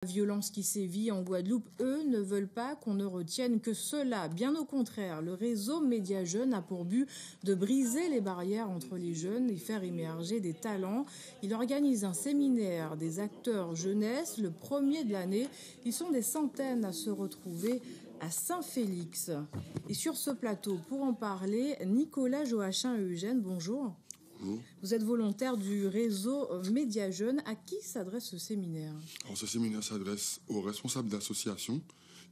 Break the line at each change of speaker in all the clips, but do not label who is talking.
La violence qui sévit en Guadeloupe, eux, ne veulent pas qu'on ne retienne que cela. Bien au contraire, le réseau Média Jeunes a pour but de briser les barrières entre les jeunes et faire émerger des talents. Il organise un séminaire des acteurs jeunesse, le premier de l'année. Ils sont des centaines à se retrouver à Saint-Félix. Et sur ce plateau, pour en parler, Nicolas Joachim Eugène, bonjour. Vous êtes volontaire du réseau Média Jeunes. À qui s'adresse ce séminaire?
Alors, ce séminaire s'adresse aux responsables d'associations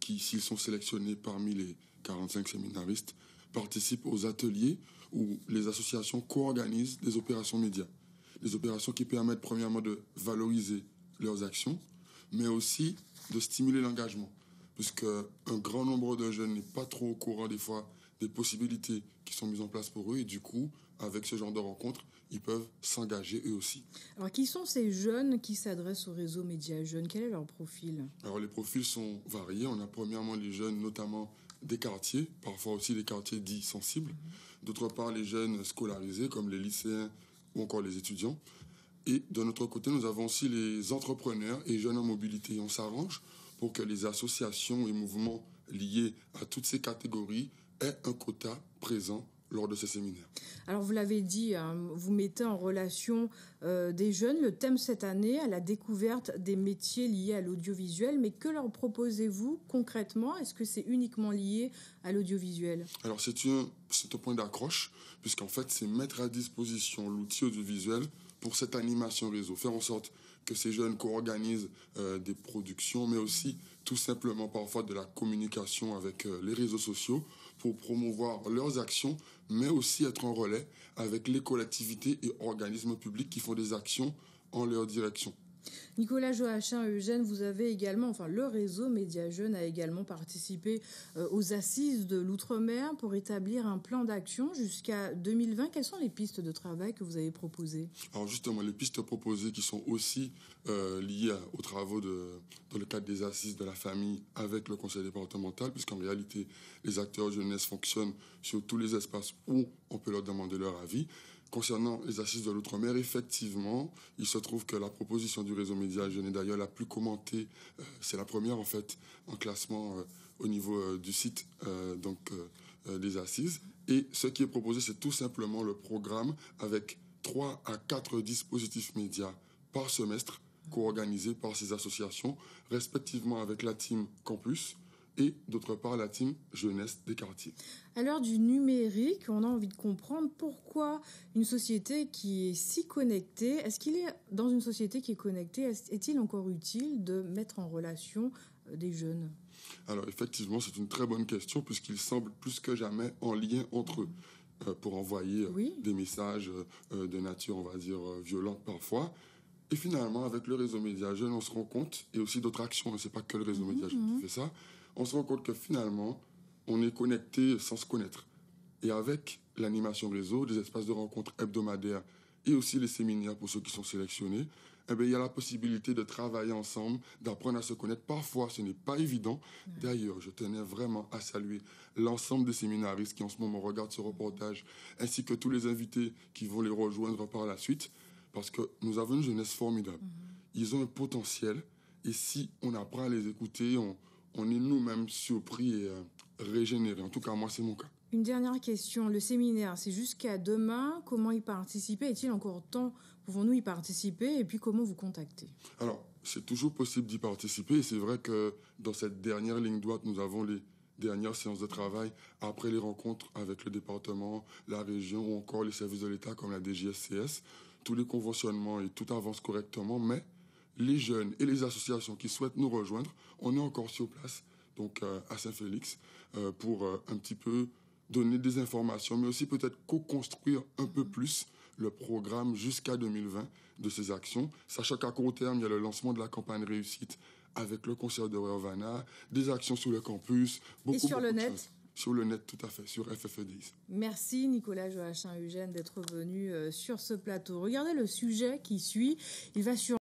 qui, s'ils sont sélectionnés parmi les 45 séminaristes, participent aux ateliers où les associations co-organisent des opérations médias. Des opérations qui permettent premièrement de valoriser leurs actions, mais aussi de stimuler l'engagement. Puisque un grand nombre de jeunes n'est pas trop au courant des fois des possibilités qui sont mises en place pour eux. Et du coup, avec ce genre de rencontres, ils peuvent s'engager eux aussi.
Alors, qui sont ces jeunes qui s'adressent au réseau Média Jeunes? Quel est leur profil?
Alors, les profils sont variés. On a premièrement les jeunes, notamment des quartiers, parfois aussi des quartiers dits sensibles. D'autre part, les jeunes scolarisés, comme les lycéens ou encore les étudiants. Et de notre côté, nous avons aussi les entrepreneurs et jeunes en mobilité. Et on s'arrange pour que les associations et mouvements liés à toutes ces catégories aient un quota présent lors de ces séminaires.
Alors vous l'avez dit, vous mettez en relation des jeunes. Le thème cette année est la découverte des métiers liés à l'audiovisuel. Mais que leur proposez-vous concrètement? Est-ce que c'est uniquement lié à l'audiovisuel?
Alors c'est un point d'accroche, puisqu'en fait c'est mettre à disposition l'outil audiovisuel pour cette animation réseau, faire en sorte que ces jeunes co-organisent des productions, mais aussi tout simplement parfois de la communication avec les réseaux sociaux pour promouvoir leurs actions, mais aussi être en relais avec les collectivités et organismes publics qui font des actions en leur direction.
Nicolas Joachim Eugène, vous avez également, le réseau Média Jeunes a également participé aux assises de l'outre-mer pour établir un plan d'action jusqu'à 2020. Quelles sont les pistes de travail que vous avez proposées?
Alors justement, les pistes proposées qui sont aussi liées aux travaux dans le cadre des assises de la famille avec le conseil départemental, puisqu'en réalité, les acteurs jeunesse fonctionnent sur tous les espaces où on peut leur demander leur avis. Concernant les assises de l'outre-mer, effectivement, il se trouve que la proposition du réseau Média Jeunes est d'ailleurs la plus commentée. C'est la première, en fait, en classement au niveau du site des assises. Et ce qui est proposé, c'est tout simplement le programme avec 3 à 4 dispositifs médias par semestre, co-organisés par ces associations, respectivement avec la team Campus et d'autre part la team jeunesse des quartiers.
À l'heure du numérique, on a envie de comprendre pourquoi une société qui est si connectée, est-ce qu'il est dans une société qui est connectée, est-il encore utile de mettre en relation des jeunes?
Alors effectivement, c'est une très bonne question puisqu'ils semblent plus que jamais en lien entre eux pour envoyer des messages de nature, on va dire, violente parfois. Et finalement, avec le réseau Média Jeunes, on se rend compte, et aussi d'autres actions, c'est pas que le réseau Média Jeunes qui fait ça, on se rend compte que finalement, on est connecté sans se connaître. Et avec l'animation réseau, des espaces de rencontres hebdomadaires et aussi les séminaires pour ceux qui sont sélectionnés, il y a la possibilité de travailler ensemble, d'apprendre à se connaître. Parfois, ce n'est pas évident. D'ailleurs, je tenais vraiment à saluer l'ensemble des séminaristes qui en ce moment regardent ce reportage, ainsi que tous les invités qui vont les rejoindre par la suite, parce que nous avons une jeunesse formidable. Ils ont un potentiel, et si on apprend à les écouter, on est nous-mêmes surpris et régénérés. En tout cas, moi, c'est mon cas.
Une dernière question. Le séminaire, c'est jusqu'à demain. Comment y participer? Est-il encore temps? Pouvons-nous y participer? Et puis, comment vous contacter?
Alors, c'est toujours possible d'y participer. Et c'est vrai que dans cette dernière ligne droite, nous avons les dernières séances de travail après les rencontres avec le département, la région ou encore les services de l'État comme la DGSCS. Tous les conventionnements et tout avance correctement, mais les jeunes et les associations qui souhaitent nous rejoindre, on est encore sur place, donc à Saint-Félix, pour un petit peu donner des informations, mais aussi peut-être co-construire un peu plus le programme jusqu'à 2020 de ces actions, sachant qu'à court terme, il y a le lancement de la campagne réussite avec le concert de Rovana, des actions sur le campus,
beaucoup de net.
Sur le net, tout à fait, sur FFE10.
Merci Nicolas Joachim Eugène d'être venu sur ce plateau. Regardez le sujet qui suit. Il va sur